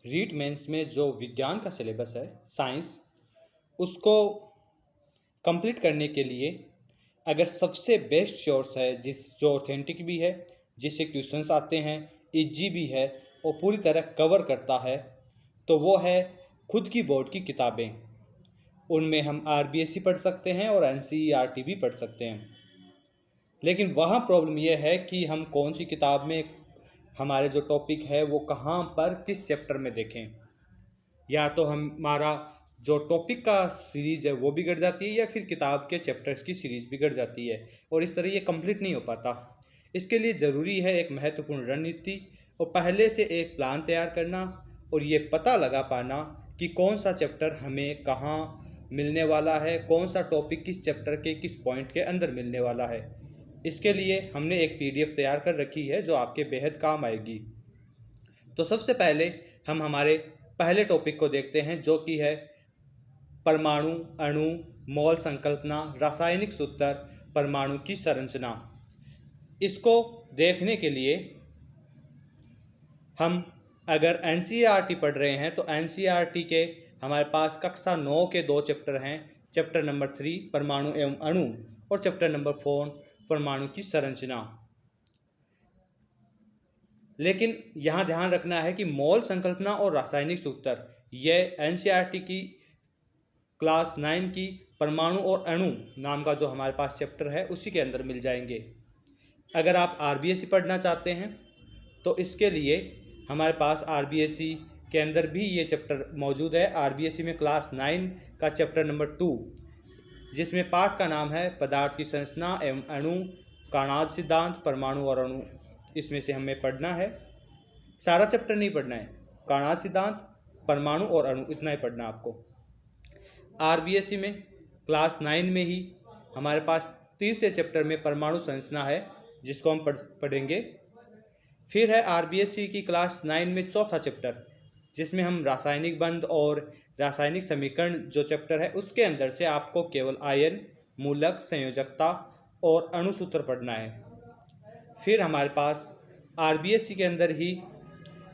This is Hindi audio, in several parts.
रीट मेंस में जो विज्ञान का सिलेबस है, साइंस, उसको कंप्लीट करने के लिए अगर सबसे बेस्ट सोर्स है जो ऑथेंटिक भी है, जिससे क्वेश्चंस आते हैं, इजी भी है और पूरी तरह कवर करता है, तो वो है खुद की बोर्ड की किताबें। उनमें हम आरबीएससी पढ़ सकते हैं और एनसीईआरटी भी पढ़ सकते हैं। लेकिन वहाँ प्रॉब्लम यह है कि हम कौन सी किताब में हमारे जो टॉपिक है वो कहाँ पर किस चैप्टर में देखें। या तो हमारा जो टॉपिक का सीरीज़ है वो बिगड़ जाती है, या फिर किताब के चैप्टर्स की सीरीज़ बिगड़ जाती है, और इस तरह ये कंप्लीट नहीं हो पाता। इसके लिए ज़रूरी है एक महत्वपूर्ण रणनीति और पहले से एक प्लान तैयार करना, और ये पता लगा पाना कि कौन सा चैप्टर हमें कहाँ मिलने वाला है, कौन सा टॉपिक किस चैप्टर के किस पॉइंट के अंदर मिलने वाला है। इसके लिए हमने एक पीडीएफ तैयार कर रखी है जो आपके बेहद काम आएगी। तो सबसे पहले हम हमारे पहले टॉपिक को देखते हैं, जो कि है परमाणु, अणु, मोल संकल्पना, रासायनिक सूत्र, परमाणु की संरचना। इसको देखने के लिए हम अगर एनसीईआरटी पढ़ रहे हैं तो एनसीईआरटी के हमारे पास कक्षा 9 के 2 चैप्टर हैं, चैप्टर नंबर 3 परमाणु एवं अणु और चैप्टर नंबर 4 परमाणु की संरचना। लेकिन यहाँ ध्यान रखना है कि मोल संकल्पना और रासायनिक सूत्र ये एनसीईआरटी की क्लास 9 की परमाणु और अणु नाम का जो हमारे पास चैप्टर है उसी के अंदर मिल जाएंगे। अगर आप आरबीएससी पढ़ना चाहते हैं तो इसके लिए हमारे पास आरबीएससी के अंदर भी ये चैप्टर मौजूद है। आरबीएससी में क्लास 9 का चैप्टर नंबर 2, जिसमें पाठ का नाम है पदार्थ की संरचना एवं अणु, कार्नोट सिद्धांत, परमाणु और अणु, इसमें से हमें पढ़ना है। सारा चैप्टर नहीं पढ़ना है, कार्नोट सिद्धांत, परमाणु और अणु इतना ही पढ़ना आपको। आरबीएससी में क्लास 9 में ही हमारे पास तीसरे चैप्टर में परमाणु संरचना है, जिसको हम पढ़ेंगे। फिर है आरबीएससी की क्लास 9 में चौथा चैप्टर, जिसमें हम रासायनिक बंध और रासायनिक समीकरण जो चैप्टर है उसके अंदर से आपको केवल आयन, मूलक, संयोजकता और अणुसूत्र पढ़ना है। फिर हमारे पास आरबीएससी के अंदर ही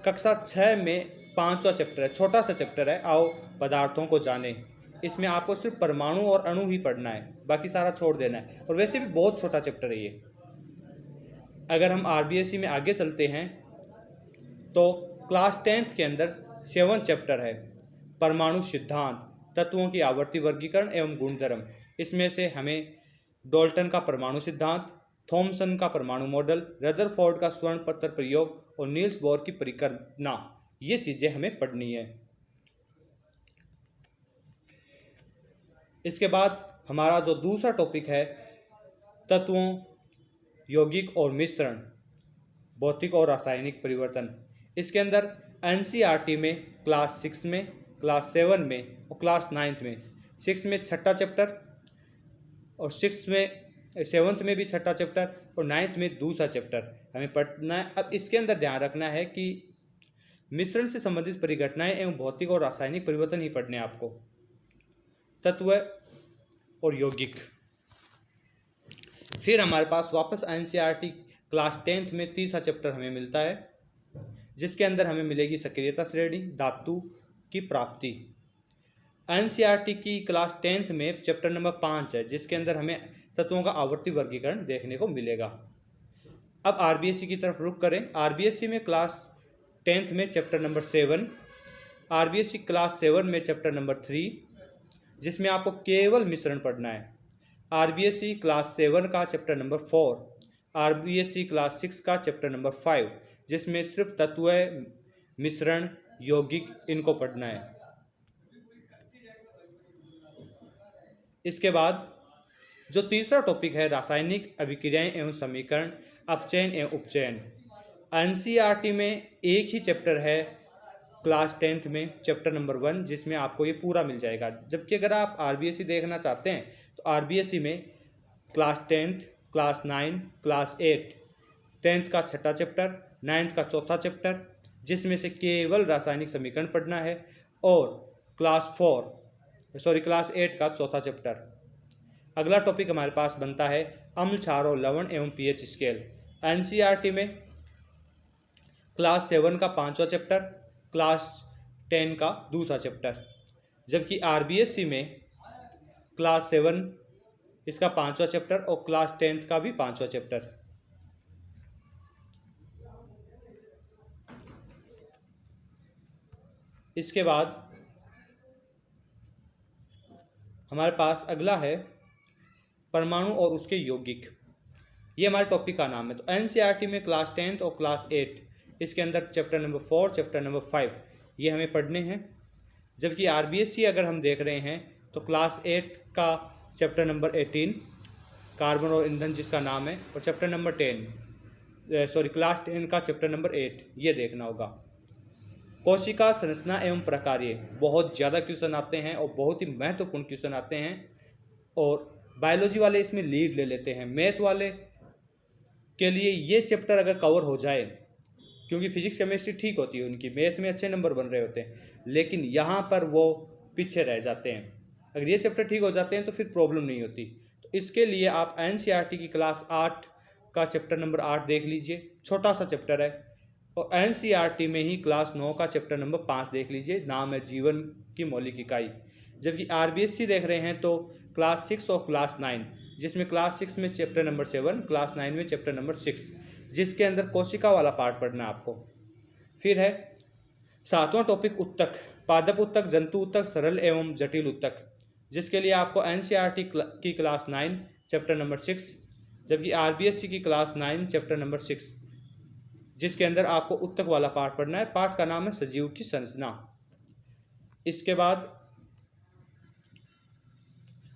कक्षा 6 में 5वां चैप्टर है, छोटा सा चैप्टर है, आओ पदार्थों को जाने। इसमें आपको सिर्फ परमाणु और अणु ही पढ़ना है, बाकी सारा छोड़ देना है, और वैसे भी बहुत छोटा चैप्टर है ये। अगर हम आरबीएससी में आगे चलते हैं तो क्लास 10 के अंदर 7वां चैप्टर है परमाणु सिद्धांत, तत्वों की आवर्ती वर्गीकरण एवं गुणधर्म। इसमें से हमें डाल्टन का परमाणु सिद्धांत, थॉमसन का परमाणु मॉडल, रदरफोर्ड का स्वर्ण पत्र प्रयोग और नील्स बोर की परिकल्पना, ये चीज़ें हमें पढ़नी है। इसके बाद हमारा जो दूसरा टॉपिक है तत्वों, यौगिक और मिश्रण, भौतिक और रासायनिक परिवर्तन। इसके अंदर एनसीईआरटी में क्लास 6 में, क्लास 7 में और क्लास 9 में, 6 में छठा चैप्टर और 7th में भी छठा चैप्टर और 9th में दूसरा चैप्टर हमें पढ़ना है। अब इसके अंदर ध्यान रखना है कि मिश्रण से संबंधित परिघटनाएं एवं भौतिक और रासायनिक परिवर्तन ही पढ़ने हैं आपको, तत्व और यौगिक। फिर हमारे पास वापस एनसीईआरटी क्लास 10th में तीसरा चैप्टर हमें मिलता है, जिसके अंदर हमें मिलेगी सक्रियता श्रेणी, धातु की प्राप्ति। एनसीईआरटी की क्लास 10th में चैप्टर नंबर 5 है, जिसके अंदर हमें तत्वों का आवर्ती वर्गीकरण देखने को मिलेगा। अब आरबीएससी की तरफ रुख करें। आरबीएससी में क्लास 10th में चैप्टर नंबर 7, आरबीएससी क्लास 7 में चैप्टर नंबर 3, जिसमें आपको केवल मिश्रण पढ़ना है। आरबीएससी क्लास 7 का चैप्टर नंबर 4, आरबीएससी क्लास 6 का चैप्टर नंबर 5, जिसमें सिर्फ तत्व, मिश्रण, यौगिक इनको पढ़ना है। इसके बाद जो तीसरा टॉपिक है रासायनिक अभिक्रियाएं एवं समीकरण, अपचयन एवं उपचयन। एनसीईआरटी में एक ही चैप्टर है क्लास 10th में, चैप्टर नंबर 1, जिसमें आपको ये पूरा मिल जाएगा। जबकि अगर आप आरबीएससी देखना चाहते हैं तो आरबीएससी में class 10th, class 9, class 8, 10th का छठा चैप्टर, 9th का चौथा चैप्टर, जिसमें से केवल रासायनिक समीकरण पढ़ना है, और क्लास 8 का चौथा चैप्टर। अगला टॉपिक हमारे पास बनता है अम्ल, क्षार और लवण एवं पीएच स्केल। एनसीईआरटी में क्लास 7 का 5वां चैप्टर, क्लास 10 का दूसरा चैप्टर, जबकि आरबीएससी में क्लास 7 इसका 5वां चैप्टर और क्लास 10th का भी 5वां चैप्टर। इसके बाद हमारे पास अगला है परमाणु और उसके यौगिक। ये हमारे टॉपिक का नाम है। तो एनसीईआरटी में क्लास 10th और क्लास 8 इसके अंदर चैप्टर नंबर 4, चैप्टर नंबर 5 ये हमें पढ़ने हैं। जबकि आरबीएससी अगर हम देख रहे हैं तो क्लास 8 का चैप्टर नंबर 18 कार्बन और ईंधन जिसका नाम है, और चैप्टर नंबर क्लास 10 का चैप्टर नंबर 8 ये देखना होगा। कोशिका संरचना एवं प्रकार्य बहुत ज़्यादा क्वेश्चन आते हैं और बहुत ही महत्वपूर्ण क्वेश्चन आते हैं, और बायोलॉजी वाले इसमें लीड ले लेते हैं। मैथ वाले के लिए ये चैप्टर अगर कवर हो जाए, क्योंकि फिजिक्स केमिस्ट्री ठीक होती है उनकी, मैथ में अच्छे नंबर बन रहे होते हैं, लेकिन यहाँ पर वो पीछे रह जाते हैं। अगर ये चैप्टर ठीक हो जाते हैं तो फिर प्रॉब्लम नहीं होती। तो इसके लिए आप एनसीईआरटी की क्लास 8 का चैप्टर नंबर 8 देख लीजिए, छोटा सा चैप्टर है। और एनसीईआरटी में ही क्लास 9 का चैप्टर नंबर 5 देख लीजिए, नाम है जीवन की मौलिक इकाई। जबकि आरबीएससी देख रहे हैं तो क्लास 6 और क्लास 9, जिसमें क्लास 6 में चैप्टर नंबर 7, क्लास 9 में चैप्टर नंबर 6, जिसके अंदर कोशिका वाला पार्ट पढ़ना है आपको। फिर है 7वां टॉपिक उत्तक, पादप उत्तक, जंतु उत्तक, सरल एवं जटिल उत्तक, जिसके लिए आपको एनसीईआरटी की क्लास 9 चैप्टर नंबर 6, जबकि आरबीएससी की क्लास 9 चैप्टर नंबर 6, जिसके अंदर आपको उत्तक वाला पार्ट पढ़ना है। पार्ट का नाम है सजीव की संरचना। इसके बाद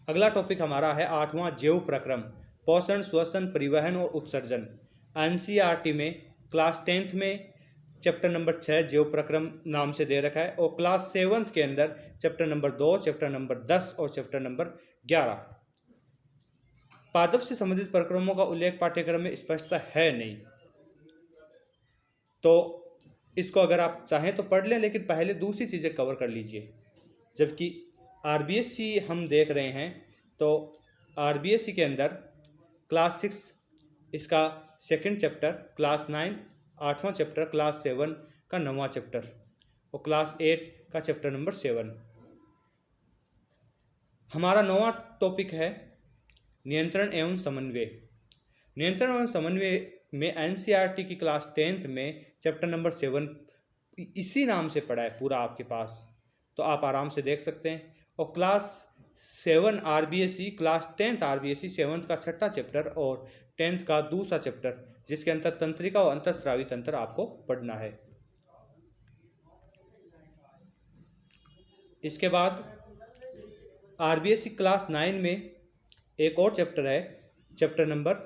अगला टॉपिक हमारा है 8वां जैव प्रक्रम, पोषण, श्वसन, परिवहन और उत्सर्जन। एनसीईआरटी में क्लास 10th में चैप्टर नंबर 6 जैव प्रक्रम नाम से दे रखा है, और क्लास 7th के अंदर चैप्टर नंबर 2, चैप्टर नंबर 10 और चैप्टर नंबर 11। पादप से संबंधित प्रक्रमों का उल्लेख पाठ्यक्रम में स्पष्टता है नहीं, तो इसको अगर आप चाहें तो पढ़ लें, लेकिन पहले दूसरी चीज़ें कवर कर लीजिए। जबकि आरबीएससी हम देख रहे हैं तो आरबीएससी के अंदर क्लास 6 इसका 2nd चैप्टर, क्लास 9 8वां चैप्टर, क्लास 7 का 9वां चैप्टर, और क्लास 8 का चैप्टर नंबर 7। हमारा 9वां टॉपिक है नियंत्रण एवं समन्वय। नियंत्रण एवं समन्वय में एनसीईआरटी की क्लास 10th में चैप्टर नंबर 7 इसी नाम से पढ़ा है पूरा आपके पास, तो आप आराम से देख सकते हैं। और class 7 RBSC, class 10th RBSC 7th का 6ठा चैप्टर और 10th का दूसरा चैप्टर, जिसके अंतर तंत्रिका और अंतःस्रावी तंत्र आपको पढ़ना है। इसके बाद आरबीएससी क्लास 9 में एक और चैप्टर है, चैप्टर नंबर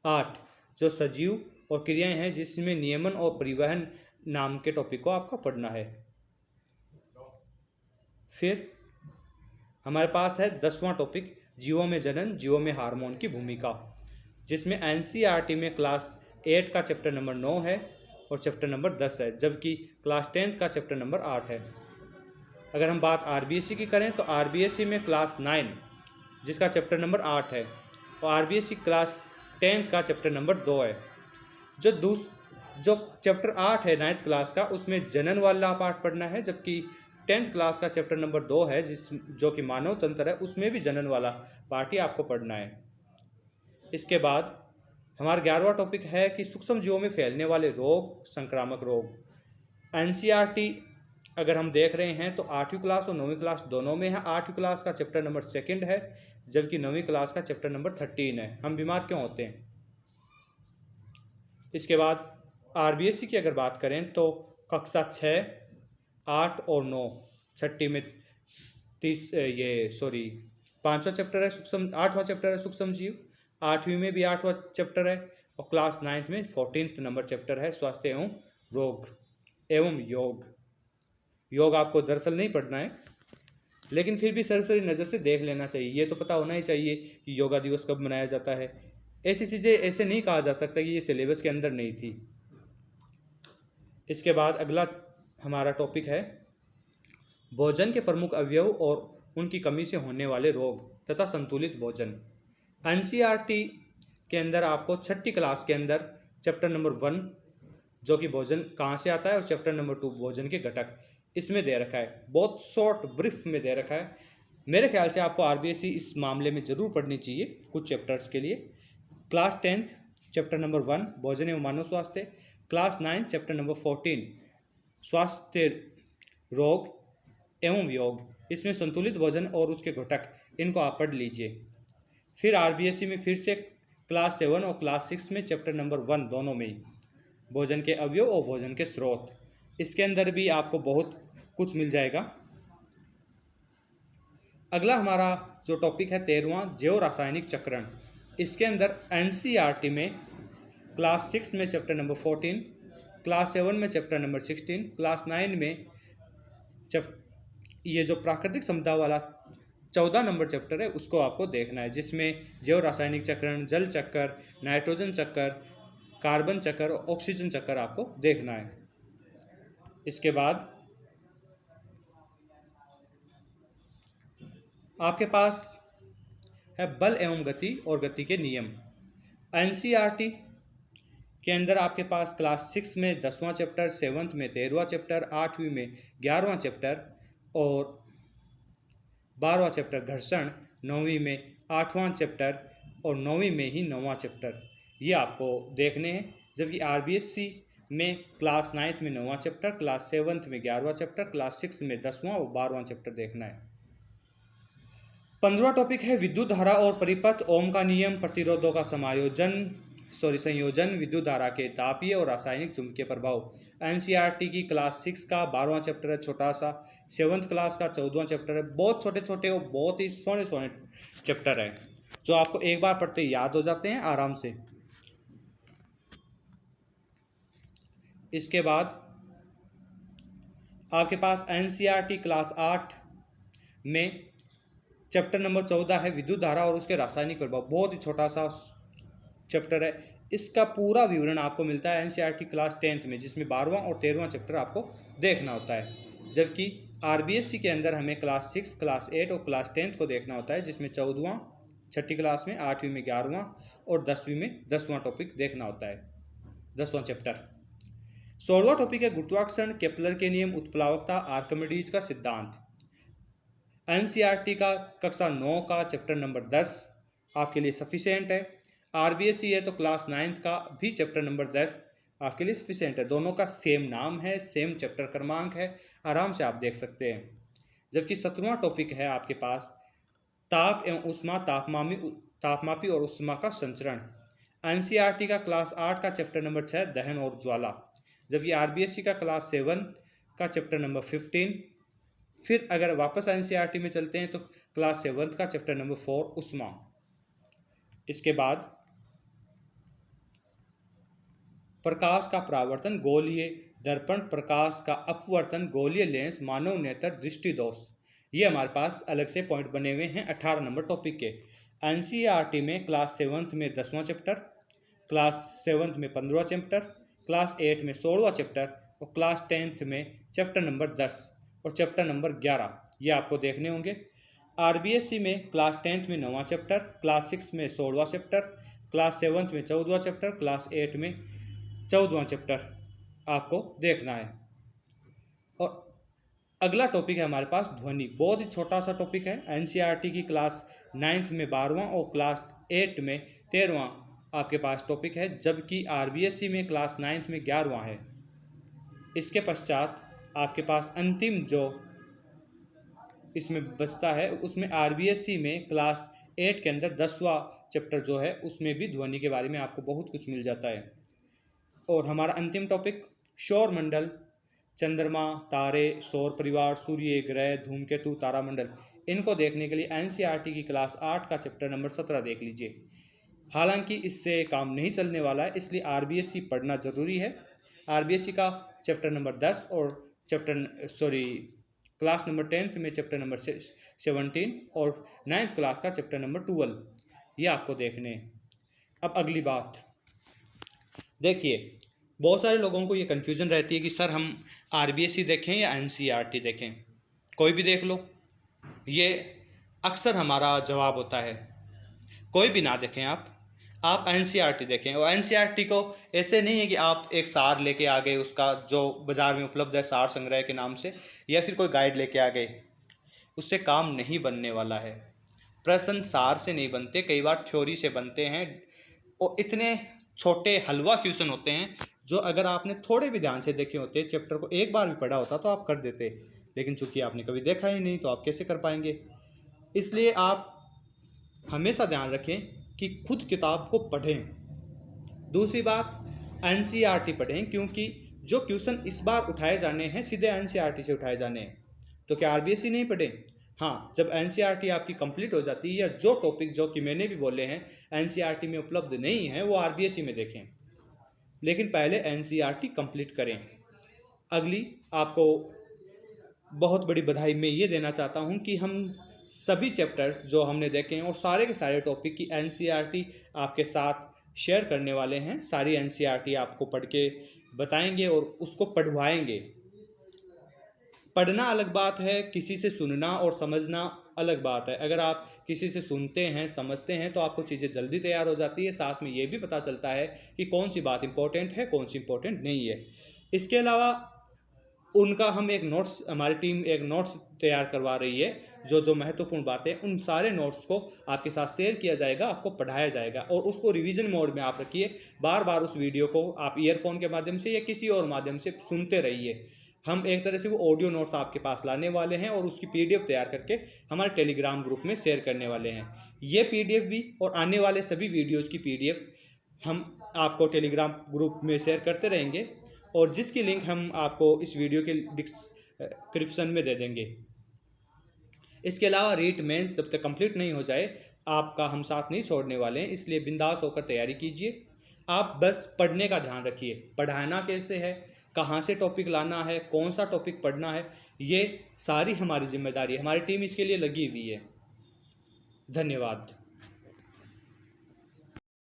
8, जो सजीव और क्रियाएं हैं, जिसमें नियमन और परिवहन नाम के टॉपिक को आपका पढ़ना है। फिर हमारे पास है 10वां टॉपिक जीवों में जनन, जीवों में हार्मोन की भूमिका, जिसमें एनसीईआरटी में क्लास 8 का चैप्टर नंबर 9 है और चैप्टर नंबर 10 है, जबकि क्लास 10th का चैप्टर नंबर 8 है। अगर हम बात आरबीएससी की करें तो आरबीएससी में क्लास 9 जिसका चैप्टर नंबर 8 है, और आरबीएससी क्लास 10th का चैप्टर नंबर 2 है। जो चैप्टर 8 है 9th क्लास का, उसमें जनन वाला पार्ट पढ़ना है, जबकि 10th क्लास का चैप्टर नंबर 2 है जो कि मानव तंत्र है, उसमें भी जनन वाला पार्ट ही आपको पढ़ना है। इसके बाद हमारा 11वां टॉपिक है कि सूक्ष्म जीवों में फैलने वाले रोग, संक्रामक रोग। एनसीईआरटी अगर हम देख रहे हैं तो 8वीं क्लास और 9वीं क्लास दोनों में है। 8वीं क्लास का चैप्टर नंबर 2 है, जबकि 9वीं क्लास का चैप्टर नंबर 13 है, हम बीमार क्यों होते हैं। इसके बाद आरबीएससी की अगर बात करें तो कक्षा 6, 8 और 9, छठी में 5वां चैप्टर है सूक्ष्म, 8वां चैप्टर है सूक्ष्म जीव, 8वीं में भी 8वां चैप्टर है, और क्लास 9th में 14th नंबर चैप्टर है स्वास्थ्य एवं रोग एवं योग। योग आपको दरअसल नहीं पढ़ना है, लेकिन फिर भी सरसरी नज़र से देख लेना चाहिए। ये तो पता होना ही चाहिए कि योगा दिवस कब मनाया जाता है। ऐसी चीज़ें ऐसे नहीं कहा जा सकता कि ये सिलेबस के अंदर नहीं थी। इसके बाद अगला हमारा टॉपिक है भोजन के प्रमुख अवयव और उनकी कमी से होने वाले रोग तथा संतुलित भोजन। एनसीईआरटी के अंदर आपको छठी क्लास के अंदर चैप्टर नंबर 1 जो कि भोजन कहाँ से आता है, और चैप्टर नंबर 2 भोजन के घटक इसमें दे रखा है, बहुत शॉर्ट ब्रीफ में दे रखा है। मेरे ख्याल से आपको आरबीएससी इस मामले में ज़रूर पढ़नी चाहिए कुछ चैप्टर्स के लिए। क्लास 10 चैप्टर नंबर 1 भोजन एवं मानव स्वास्थ्य, क्लास 9 चैप्टर नंबर 14 स्वास्थ्य रोग एवं योग, इसमें संतुलित भोजन और उसके घटक, इनको आप पढ़ लीजिए। फिर आरबीएससी में फिर से क्लास 7 और क्लास 6 में चैप्टर नंबर 1 दोनों में ही भोजन के अवयव और भोजन के स्रोत, इसके अंदर भी आपको बहुत कुछ मिल जाएगा। अगला हमारा जो टॉपिक है 13वां जैव रासायनिक चक्रण, इसके अंदर एनसीईआरटी में क्लास 6 में चैप्टर नंबर 14, क्लास 7 में चैप्टर नंबर 16, क्लास 9 में ये जो प्राकृतिक समता वाला 14 नंबर चैप्टर है उसको आपको देखना है, जिसमें जैव रासायनिक चक्रण, जल चक्कर, नाइट्रोजन चक्कर, कार्बन चक्कर और ऑक्सीजन चक्कर आपको देखना है। इसके बाद आपके पास है बल एवं गति और गति के नियम। एनसीईआरटी के अंदर आपके पास क्लास 6 में 10वां चैप्टर, 7th में 13वां चैप्टर, 8वीं में 11वां चैप्टर और 12वां चैप्टर घर्षण, 9वीं में 8वां चैप्टर और 9वीं में ही 9वां चैप्टर, ये आपको देखने हैं। जबकि आरबीएससी में क्लास 9th में 9वां चैप्टर, क्लास 7th में 11वां चैप्टर, क्लास 6 में 10वां और 12वां चैप्टर देखना है। 15वां टॉपिक है विद्युत धारा और परिपथ, ओम का नियम, प्रतिरोधों का संयोजन, विद्युत धारा के तापीय और रासायनिक चुंबकीय प्रभाव। एनसीईआरटी की क्लास 6 का 12वां चैप्टर है, छोटा सा। 7th क्लास का 14वां चैप्टर है, बहुत छोटे छोटे और बहुत ही सोने सोने चैप्टर है, जो आपको एक बार पढ़ते याद हो जाते हैं आराम से। इसके बाद आपके पास एनसीईआरटी क्लास 8 में चैप्टर नंबर 14 है विद्युत धारा और उसके रासायनिक प्रभाव, बहुत ही छोटा सा चैप्टर है। इसका पूरा विवरण आपको मिलता है एनसीईआरटी क्लास 10th में, जिसमें 12वां और 13वां चैप्टर आपको देखना होता है। जबकि आरबीएससी के अंदर हमें क्लास 6, क्लास 8 और क्लास 10th को देखना होता है, जिसमें 14वां 6ठी क्लास में, 8वीं में 11वां और 10वीं में 10वां टॉपिक देखना होता है, 10वां चैप्टर। 16वां टॉपिक है गुरुत्वाकर्षण, केपलर के नियम, उत्प्लावकता, आर्किमिडीज का सिद्धांत। एनसीईआरटी का कक्षा 9 का चैप्टर नंबर 10 आपके लिए सफिशिएंट है। आरबीएससी है तो क्लास 9th का भी चैप्टर नंबर 10 आपके लिए सफिशिएंट है। दोनों का सेम नाम है, सेम चैप्टर क्रमांक है, आराम से आप देख सकते हैं। जबकि 17वां टॉपिक है आपके पास ताप एवं उष्मा, तापमापी और उष्मा का संचरण। एनसीईआरटी का क्लास 8 का चैप्टर नंबर 6 दहन और ज्वाला। जबकि आरबीएससी का क्लास 7 का चैप्टर नंबर 15। फिर अगर वापस एनसीईआरटी में चलते हैं तो क्लास 7 का चैप्टर नंबर 4 उष्मा। इसके बाद प्रकाश का परावर्तन, गोलीय दर्पण, प्रकाश का अपवर्तन, गोलीय लेंस, मानव नेत्र, दृष्टि दोष, ये हमारे पास अलग से पॉइंट बने हुए हैं 18 नंबर टॉपिक के। एनसीईआरटी में क्लास 7th में 10वां चैप्टर, क्लास 7th में 15वां चैप्टर, क्लास 8 में 16वां चैप्टर और क्लास 10th में चैप्टर नंबर 10 और चैप्टर नंबर 11, ये आपको देखने होंगे। आरबीएससी में क्लास 10th में 9वां चैप्टर, क्लास 6 में 16वां चैप्टर, क्लास 7th में 14वां चैप्टर, क्लास 8 में 14वां चैप्टर आपको देखना है। और अगला टॉपिक है हमारे पास ध्वनि, बहुत ही छोटा सा टॉपिक है। एनसीईआरटी की क्लास 9th में 12वां और क्लास 8 में 13वां आपके पास टॉपिक है, जबकि आरबीएससी में क्लास 9th में 11वां है। इसके पश्चात आपके पास अंतिम जो इसमें बचता है, उसमें आरबीएससी में क्लास 8 के अंदर 10वां चैप्टर जो है, उसमें भी ध्वनि के बारे में आपको बहुत कुछ मिल जाता है। और हमारा अंतिम टॉपिक सौर मंडल, चंद्रमा, तारे, सौर परिवार, सूर्य, ग्रह, धूमकेतु, तारामंडल, इनको देखने के लिए एनसीईआरटी की क्लास 8 का चैप्टर नंबर 17 देख लीजिए। हालांकि इससे काम नहीं चलने वाला है, इसलिए आरबीएससी पढ़ना जरूरी है। आरबीएससी का चैप्टर नंबर 10 और क्लास नंबर 10th में चैप्टर नंबर 17 और 9th क्लास का चैप्टर नंबर 12, ये आपको देखने। अब अगली बात देखिए, बहुत सारे लोगों को ये कन्फ्यूजन रहती है कि सर हम आरबीएससी देखें या एनसीईआरटी देखें, कोई भी देख लो, ये अक्सर हमारा जवाब होता है। कोई भी ना देखें आप आप एनसीईआरटी देखें, और एनसीईआरटी को ऐसे नहीं है कि आप एक सार लेके आ गए, उसका जो बाज़ार में उपलब्ध है सार संग्रह के नाम से, या फिर कोई गाइड लेके आ गए, उससे काम नहीं बनने वाला है। प्रश्न सार से नहीं बनते, कई बार थ्योरी से बनते हैं, और इतने छोटे हलवा क्वेश्चन होते हैं जो अगर आपने थोड़े भी ध्यान से देखे होते, चैप्टर को एक बार भी पढ़ा होता तो आप कर देते, लेकिन चूंकि आपने कभी देखा ही नहीं तो आप कैसे कर पाएंगे। इसलिए आप हमेशा ध्यान रखें कि खुद किताब को पढ़ें। दूसरी बात, एनसीईआरटी पढ़ें, क्योंकि जो क्वेश्चन इस बार उठाए जाने हैं सीधे एनसीईआरटी से उठाए जाने हैं। तो क्या आरबीएसई नहीं पढ़ें? हाँ, जब एनसीईआरटी आपकी कंप्लीट हो जाती है, या जो टॉपिक जो कि मैंने भी बोले हैं एनसीईआरटी में उपलब्ध नहीं है वो आरबीएसई में देखें, लेकिन पहले एनसीईआरटी कंप्लीट करें। अगली आपको बहुत बड़ी बधाई मैं ये देना चाहता हूँ कि हम सभी चैप्टर्स जो हमने देखे हैं और सारे के सारे टॉपिक की एनसीईआरटी आपके साथ शेयर करने वाले हैं। सारी एनसीईआरटी आपको पढ़ के बताएंगे और उसको पढ़वाएंगे। पढ़ना अलग बात है, किसी से सुनना और समझना अलग बात है। अगर आप किसी से सुनते हैं, समझते हैं, तो आपको चीज़ें जल्दी तैयार हो जाती है, साथ में ये भी पता चलता है कि कौन सी बात इंपॉर्टेंट है, कौन सी इंपॉर्टेंट नहीं है। इसके अलावा उनका हम एक नोट्स, हमारी टीम एक नोट्स तैयार करवा रही है, जो जो महत्वपूर्ण बातें, उन सारे नोट्स को आपके साथ शेयर किया जाएगा, आपको पढ़ाया जाएगा, और उसको रिवीजन मोड में आप रखिए। बार बार उस वीडियो को आप ईयरफोन के माध्यम से या किसी और माध्यम से सुनते रहिए। हम एक तरह से वो ऑडियो नोट्स आपके पास लाने वाले हैं और उसकी पीडीएफ तैयार करके हमारे टेलीग्राम ग्रुप में शेयर करने वाले हैं। ये पीडीएफ भी और आने वाले सभी वीडियोज़ की पीडीएफ हम आपको टेलीग्राम ग्रुप में शेयर करते रहेंगे, और जिसकी लिंक हम आपको इस वीडियो के डिस्क्रिप्शन में दे देंगे। इसके अलावा रीट मेंस जब तक कंप्लीट नहीं हो जाए आपका हम साथ नहीं छोड़ने वाले हैं, इसलिए बिंदास होकर तैयारी कीजिए। आप बस पढ़ने का ध्यान रखिए, पढ़ाना कैसे है, कहाँ से टॉपिक लाना है, कौन सा टॉपिक पढ़ना है, ये सारी हमारी जिम्मेदारी है। हमारी टीम इसके लिए लगी हुई है। धन्यवाद।